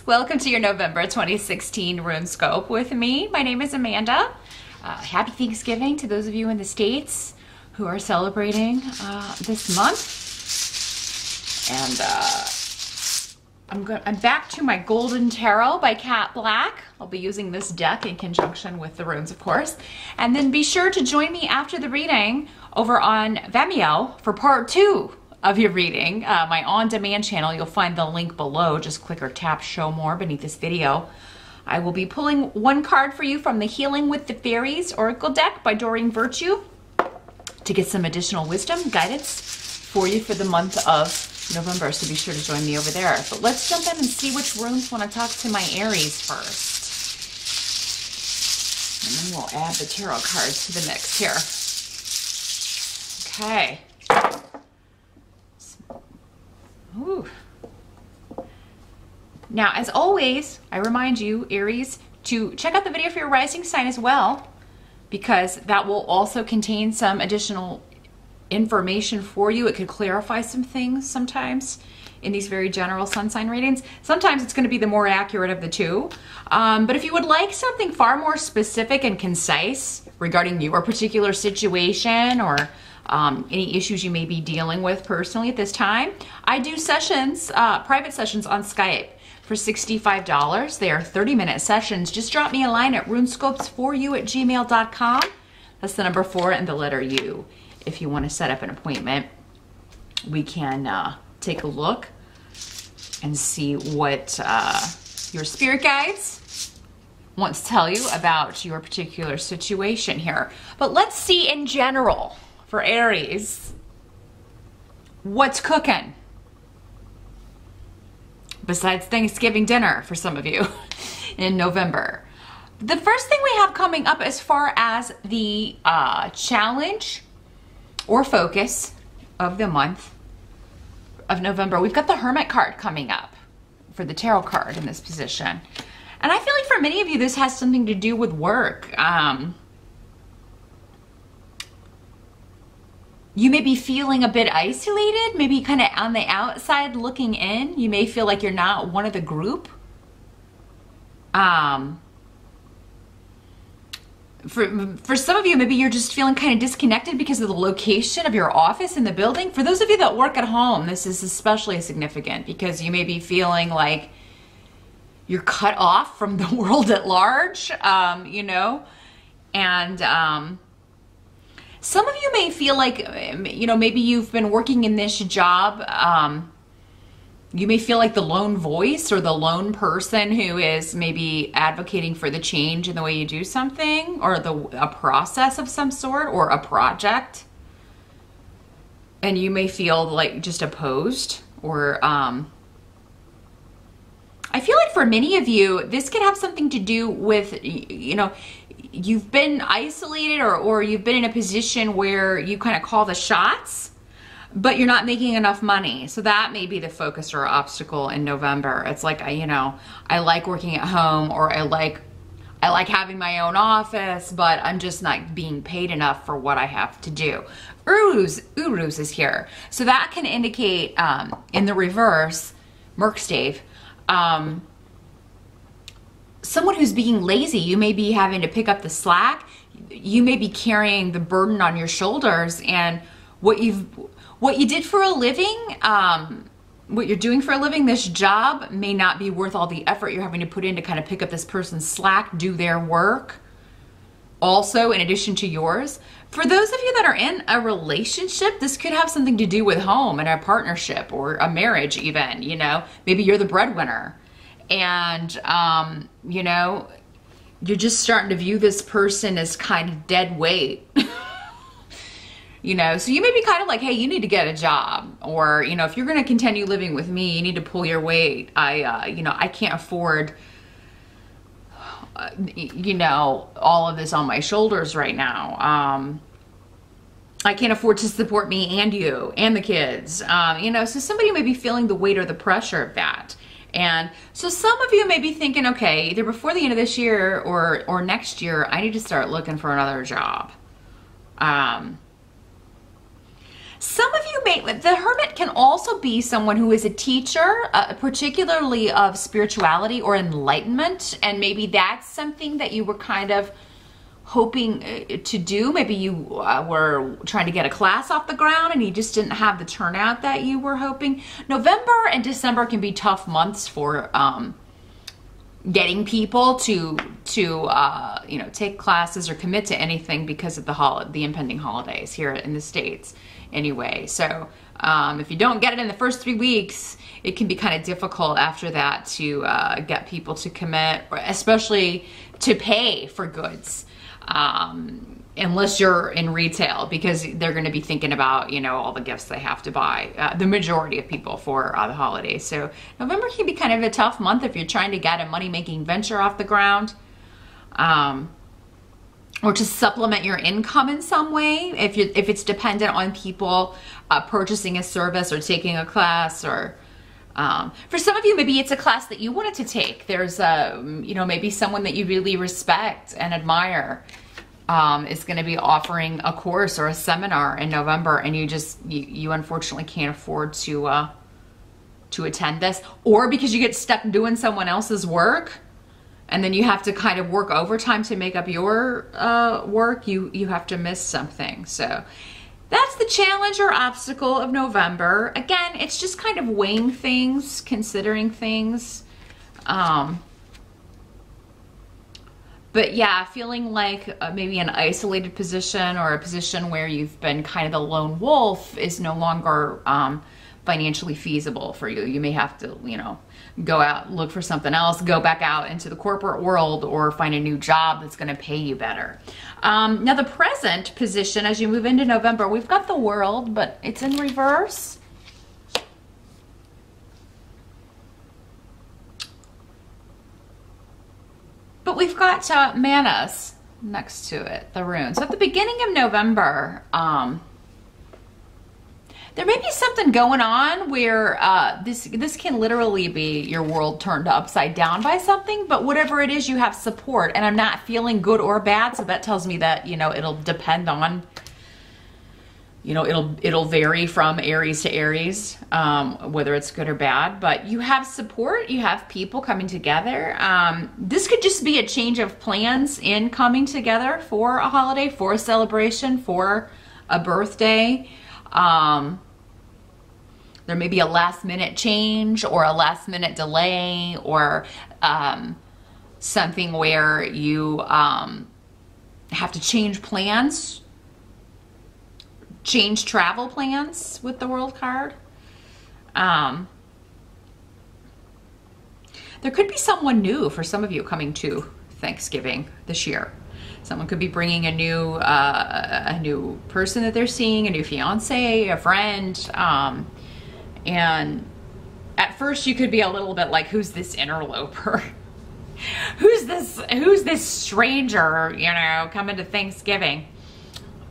Welcome to your November 2016 Runescope with me. My name is Amanda. Happy Thanksgiving to those of you in the States who are celebrating this month. And I'm back to my Golden Tarot by Cat Black. I'll be using this deck in conjunction with the runes, of course. And then be sure to join me after the reading over on Vimeo for part 2 of your reading, my on-demand channel. You'll find the link below. Just click or tap show more beneath this video. I will be pulling one card for you from the Healing with the Fairies Oracle deck by Doreen Virtue to get some additional wisdom, guidance for you for the month of November. So be sure to join me over there. But let's jump in and see which runes want to talk to my Aries first. And then we'll add the tarot cards to the mix here. Okay. Ooh. Now, as always, I remind you, Aries, to check out the video for your rising sign as well, because that will also contain some additional information for you. It could clarify some things sometimes in these very general sun sign readings. Sometimes it's going to be the more accurate of the two. But if you would like something far more specific and concise regarding your particular situation or any issues you may be dealing with personally at this time, I do sessions, private sessions on Skype for $65. They are 30-minute sessions. Just drop me a line at runescopes4u@gmail.com. That's the number 4 and the letter U. If you want to set up an appointment, we can take a look and see what your spirit guides want to tell you about your particular situation here. But let's see in general for Aries, what's cooking besides Thanksgiving dinner for some of you in November. The first thing we have coming up as far as the challenge or focus of the month of November, we've got the Hermit card coming up for the tarot card in this position. And I feel like for many of you, this has something to do with work. You may be feeling a bit isolated, maybe kind of on the outside looking in. You may feel like you're not one of the group. For some of you, maybe you're just feeling kind of disconnected because of the location of your office in the building. For those of you that work at home, this is especially significant because you may be feeling like you're cut off from the world at large, you know, and some of you may feel like, you know, maybe you've been working in this job. You may feel like the lone voice or the lone person who is maybe advocating for the change in the way you do something or a process of some sort or a project. And you may feel like just opposed or, I feel like for many of you, this could have something to do with, you know, you've been isolated or you've been in a position where you kind of call the shots, but you're not making enough money. So that may be the focus or obstacle in November. It's like, you know, I like working at home, or I like having my own office, but I'm just not being paid enough for what I have to do. Uruz is here. So that can indicate, in the reverse, Merkstave, someone who's being lazy. You may be having to pick up the slack. You may be carrying the burden on your shoulders, and what you did for a living, what you're doing for a living, this job may not be worth all the effort you're having to put in to kind of pick up this person's slack, do their work also in addition to yours. For those of you that are in a relationship, this could have something to do with home and a partnership or a marriage even, you know. Maybe you're the breadwinner. And, you know, you're just starting to view this person as kind of dead weight, you know, so you may be kind of like, hey, you need to get a job, or, you know, if you're going to continue living with me, you need to pull your weight. You know, I can't afford, you know, all of this on my shoulders right now. I can't afford to support me and you and the kids, you know, so somebody may be feeling the weight or the pressure of that. And so some of you may be thinking, okay, either before the end of this year or next year, I need to start looking for another job. Some of you may, the Hermit can also be someone who is a teacher, particularly of spirituality or enlightenment, and maybe that's something that you were kind of hoping to do. Maybe you were trying to get a class off the ground and you just didn't have the turnout that you were hoping. November and December can be tough months for getting people to you know, take classes or commit to anything because of the impending holidays here in the States anyway. So if you don't get it in the first 3 weeks, it can be kind of difficult after that to get people to commit, or especially to pay for goods, unless you're in retail, because they're going to be thinking about, you know, all the gifts they have to buy, the majority of people for the holidays. So November can be kind of a tough month if you're trying to get a money-making venture off the ground, or to supplement your income in some way, if it's dependent on people purchasing a service or taking a class, or for some of you, maybe it's a class that you wanted to take. There's you know, maybe someone that you really respect and admire is going to be offering a course or a seminar in November, and you unfortunately can't afford to attend this, or because you get stuck doing someone else's work, and then you have to kind of work overtime to make up your work, you have to miss something. So that's the challenge or obstacle of November. Again, it's just kind of weighing things, considering things. But yeah, feeling like maybe an isolated position, or a position where you've been kind of the lone wolf, is no longer financially feasible for you. You may have to, you know, go out, look for something else, go back out into the corporate world, or find a new job that's going to pay you better. Now the present position, as you move into November, we've got the World, but it's in reverse. But we've got Manas next to it, the Rune. So at the beginning of November, there may be something going on where this can literally be your world turned upside down by something, but whatever it is, you have support. And I'm not feeling good or bad, so that tells me that, you know, it'll depend on, you know, it'll vary from Aries to Aries, whether it's good or bad. But you have support, you have people coming together. This could just be a change of plans in coming together for a holiday, for a celebration, for a birthday. There may be a last minute change, or a last minute delay, or something where you have to change plans, change travel plans with the World card. There could be someone new for some of you coming to Thanksgiving this year. Someone could be bringing a new person that they're seeing, a new fiance, a friend, and at first you could be a little bit like, who's this interloper? who's this stranger, you know, coming to Thanksgiving?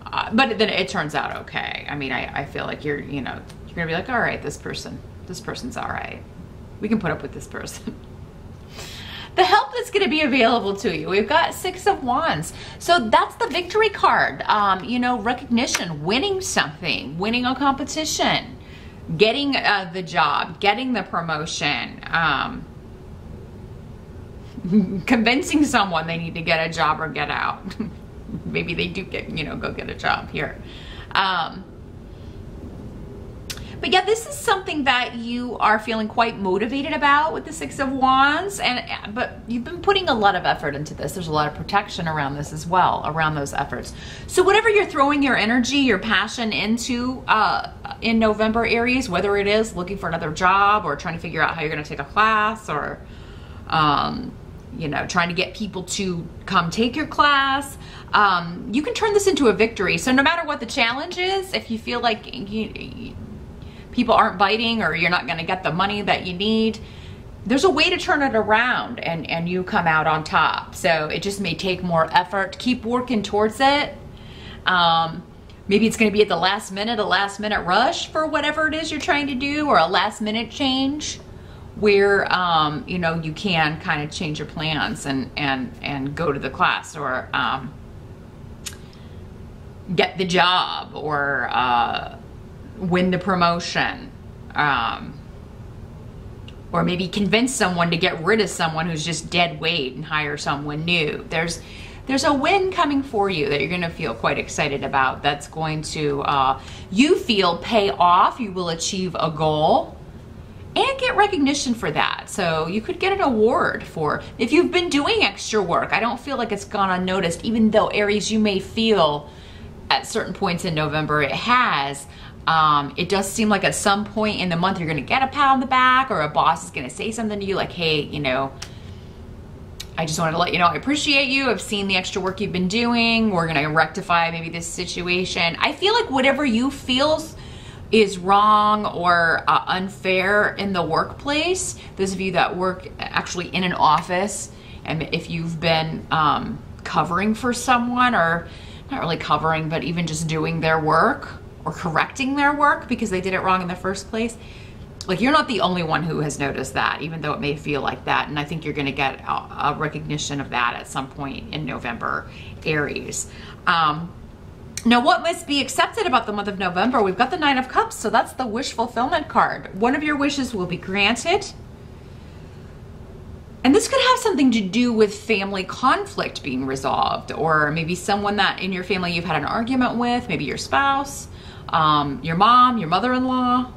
But then it turns out okay. I mean, I feel like you're gonna be like, all right, this person's all right. We can put up with this person. The help that's going to be available to you. We've got 6 of Wands. So that's the victory card. You know, recognition, winning something, winning a competition, getting the job, getting the promotion, convincing someone they need to get a job or get out. Maybe they do get, you know, go get a job here. But yeah, this is something that you are feeling quite motivated about with the 6 of Wands, but you've been putting a lot of effort into this. There's a lot of protection around this as well, around those efforts. So whatever you're throwing your energy, your passion into in November, Aries, whether it is looking for another job, or trying to figure out how you're going to take a class, or you know, trying to get people to come take your class, you can turn this into a victory. So no matter what the challenge is, if you feel like people aren't biting, or you're not going to get the money that you need, there's a way to turn it around, and you come out on top. So it just may take more effort. Keep working towards it. Maybe it's going to be at the last minute, a last minute rush for whatever it is you're trying to do, or a last minute change where you know, you can kind of change your plans and go to the class, or get the job, or win the promotion, or maybe convince someone to get rid of someone who's just dead weight and hire someone new. There's a win coming for you that you're going to feel quite excited about. That's going to, you feel, pay off. You will achieve a goal and get recognition for that. So you could get an award for, if you've been doing extra work. I don't feel like it's gone unnoticed, even though, Aries, you may feel at certain points in November it has. It does seem like at some point in the month you're going to get a pat on the back, or a boss is going to say something to you like, hey, you know, I just wanted to let you know I appreciate you. I've seen the extra work you've been doing. We're going to rectify maybe this situation. I feel like whatever you feel is wrong or unfair in the workplace, those of you that work actually in an office, and if you've been covering for someone, or not really covering, but even just doing their work or correcting their work because they did it wrong in the first place, like, you're not the only one who has noticed that, even though it may feel like that. And I think you're going to get a recognition of that at some point in November, Aries. Now, what must be accepted about the month of November? We've got the Nine of Cups, so that's the wish fulfillment card. One of your wishes will be granted. And this could have something to do with family conflict being resolved, or maybe someone that in your family you've had an argument with, maybe your spouse, your mom, your mother-in-law.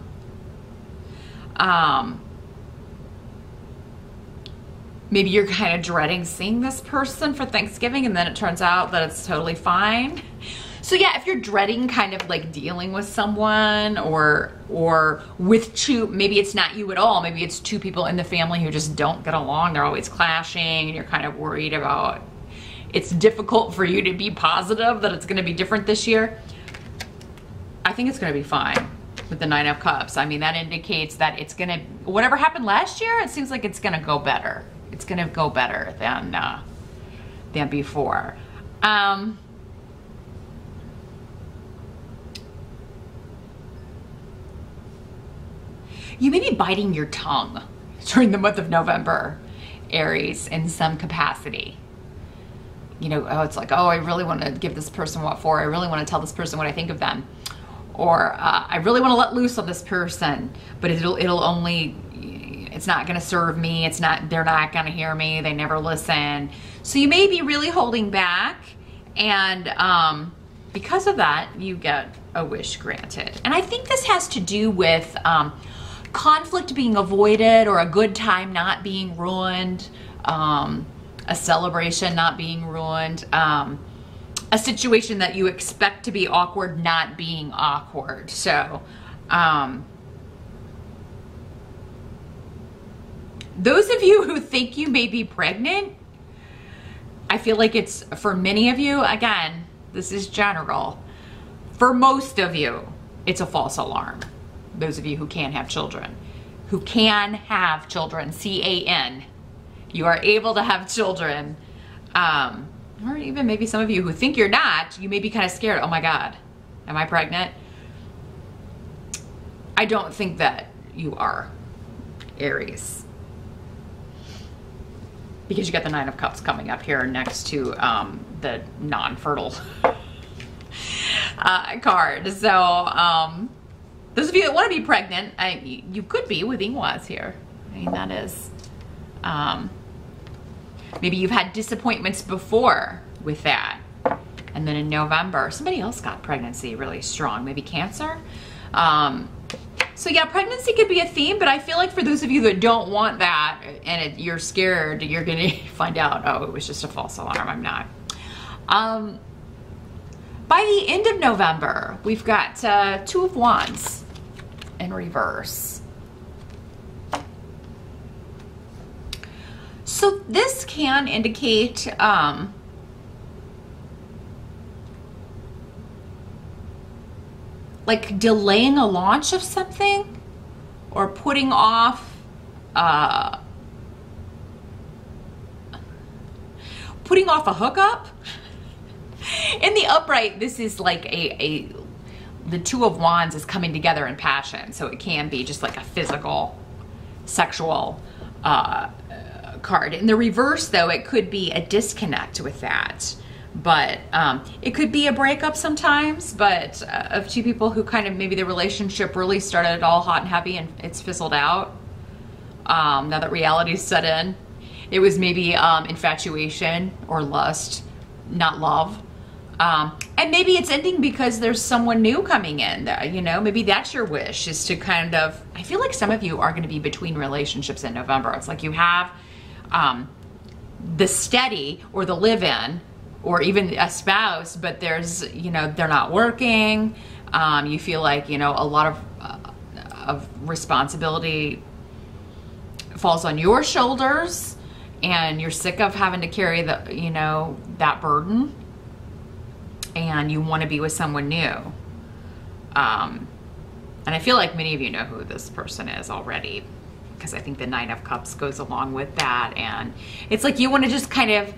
Maybe you're kind of dreading seeing this person for Thanksgiving, and then it turns out that it's totally fine. So yeah, if you're dreading kind of like dealing with someone, or with two, maybe it's not you at all, maybe it's two people in the family who just don't get along, they're always clashing, and you're kind of worried about, it's difficult for you to be positive that it's going to be different this year. I think it's going to be fine with the Nine of Cups. I mean, that indicates that it's going to, whatever happened last year, it seems like it's going to go better. It's going to go better than before. You may be biting your tongue during the month of November, Aries, in some capacity. You know, oh, it's like, oh, I really want to give this person what for. I really want to tell this person what I think of them. Or I really want to let loose on this person, but it'll only, it's not going to serve me. It's not, they're not going to hear me. They never listen. So you may be really holding back, and because of that, you get a wish granted. And I think this has to do with conflict being avoided, or a good time not being ruined, a celebration not being ruined, a situation that you expect to be awkward not being awkward. So those of you who think you may be pregnant, I feel like it's, for many of you, again, this is general, for most of you, it's a false alarm. Those of you who can have children, C-A-N, you are able to have children, or even maybe some of you who think you're not, you may be kind of scared. Oh my God, am I pregnant? I don't think that you are, Aries, because you got the Nine of Cups coming up here next to the non-fertile card. So those of you that want to be pregnant, you could be with Ingwas here. I mean, that is, maybe you've had disappointments before with that. And then in November, somebody else got pregnancy really strong, maybe Cancer. So yeah, pregnancy could be a theme, but I feel like for those of you that don't want that, and you're scared, you're gonna find out, oh, it was just a false alarm, I'm not. By the end of November, we've got Two of Wands in reverse. So this can indicate like delaying a launch of something, or putting off a hookup. In the upright, this is like the Two of Wands is coming together in passion, so it can be just like a physical, sexual card. In the reverse, though, it could be a disconnect with that. But it could be a breakup sometimes, but of two people who kind of, maybe the relationship really started all hot and heavy and it's fizzled out. Now that reality's set in. It was maybe infatuation or lust, not love. And maybe it's ending because there's someone new coming in, you know, maybe that's your wish, is to kind of, I feel like some of you are going to be between relationships in November. It's like you have the steady or the live-in or even a spouse, but there's, you know, they're not working. You feel like, you know, a lot of responsibility falls on your shoulders and you're sick of having to carry the, you know, that burden. And you want to be with someone new. And I feel like many of you know who this person is already, because I think the 9 of Cups goes along with that. And it's like you want to just kind of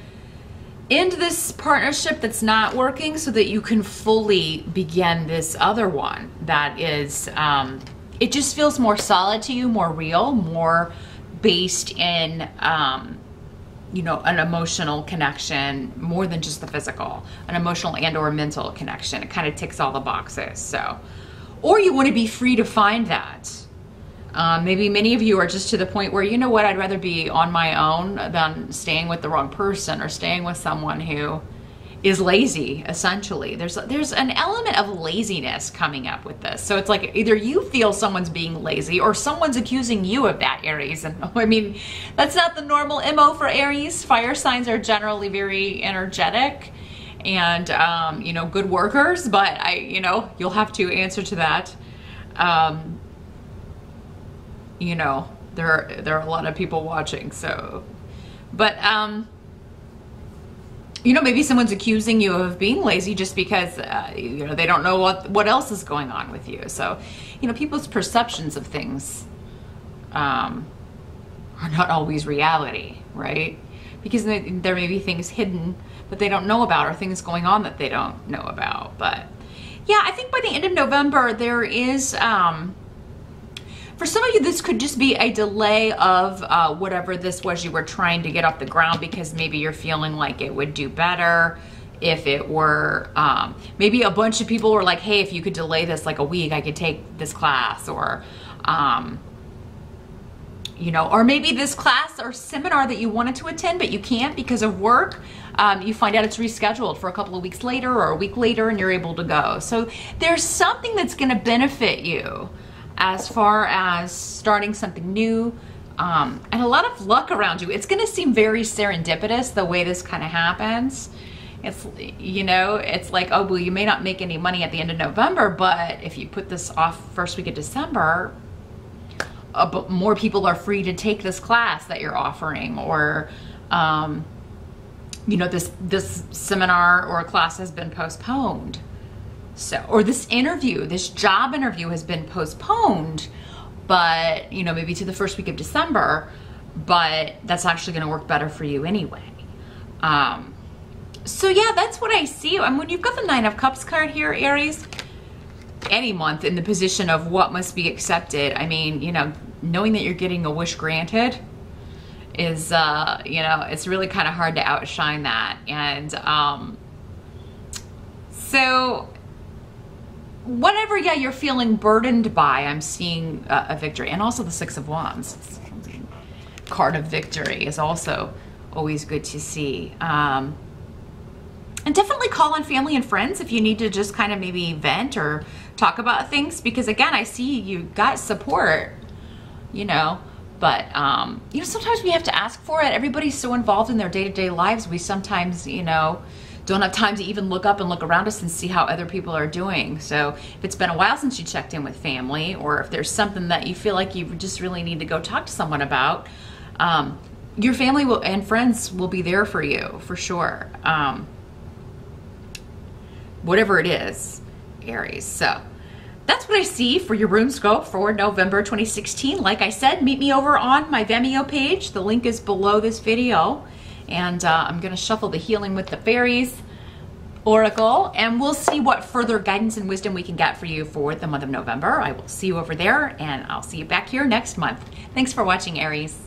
end this partnership that's not working so that you can fully begin this other one that is, it just feels more solid to you, more real, more based in, you know, an emotional connection more than just the physical, an emotional and or mental connection. It kind of ticks all the boxes. So, or you want to be free to find that. Maybe many of you are just to the point where, you know what, I'd rather be on my own than staying with the wrong person or staying with someone who is lazy, essentially. There's an element of laziness coming up with this. So it's like either you feel someone's being lazy or someone's accusing you of that, Aries. And I mean, that's not the normal MO for Aries. Fire signs are generally very energetic and, you know, good workers, but you know, you'll have to answer to that. You know, there are a lot of people watching, so, but, you know, maybe someone's accusing you of being lazy just because, you know, they don't know what else is going on with you. So, you know, people's perceptions of things are not always reality, right? Because there may be things hidden that they don't know about or things going on that they don't know about. But, yeah, I think by the end of November, there is... for some of you, this could just be a delay of whatever this was you were trying to get off the ground, because maybe you're feeling like it would do better if it were, maybe a bunch of people were like, hey, if you could delay this like a week, I could take this class, or, you know, or maybe this class or seminar that you wanted to attend, but you can't because of work. You find out it's rescheduled for a couple of weeks later or a week later and you're able to go. So there's something that's going to benefit you as far as starting something new, and a lot of luck around you. It's going to seem very serendipitous the way this kind of happens. It's, you know, it's like, oh, well, you may not make any money at the end of November, but if you put this off first week of December, more people are free to take this class that you're offering, or, you know, this seminar or class has been postponed. So, or this interview, this job interview has been postponed, but, you know, maybe to the first week of December, but that's actually going to work better for you anyway. So yeah, that's what I see. I mean, when you've got the 9 of Cups card here, Aries, any month in the position of what must be accepted, I mean, you know, knowing that you're getting a wish granted is, you know, it's really kind of hard to outshine that. And, so whatever, yeah, you're feeling burdened by, I'm seeing a victory. And also the 6 of Wands, card of victory, is also always good to see. And definitely call on family and friends if you need to just kind of maybe vent or talk about things, because again, I see you got support, you know, but, you know, sometimes we have to ask for it. Everybody's so involved in their day-to-day lives. We sometimes, you know, don't have time to even look up and look around us and see how other people are doing. So if it's been a while since you checked in with family, or if there's something that you feel like you just really need to go talk to someone about, your family and friends will be there for you, for sure. Whatever it is, Aries. So that's what I see for your Runescope for November 2016. Like I said, meet me over on my Vimeo page. The link is below this video. And I'm going to shuffle the Healing with the Fairies Oracle, and we'll see what further guidance and wisdom we can get for you for the month of November. I will see you over there, and I'll see you back here next month. Thanks for watching, Aries.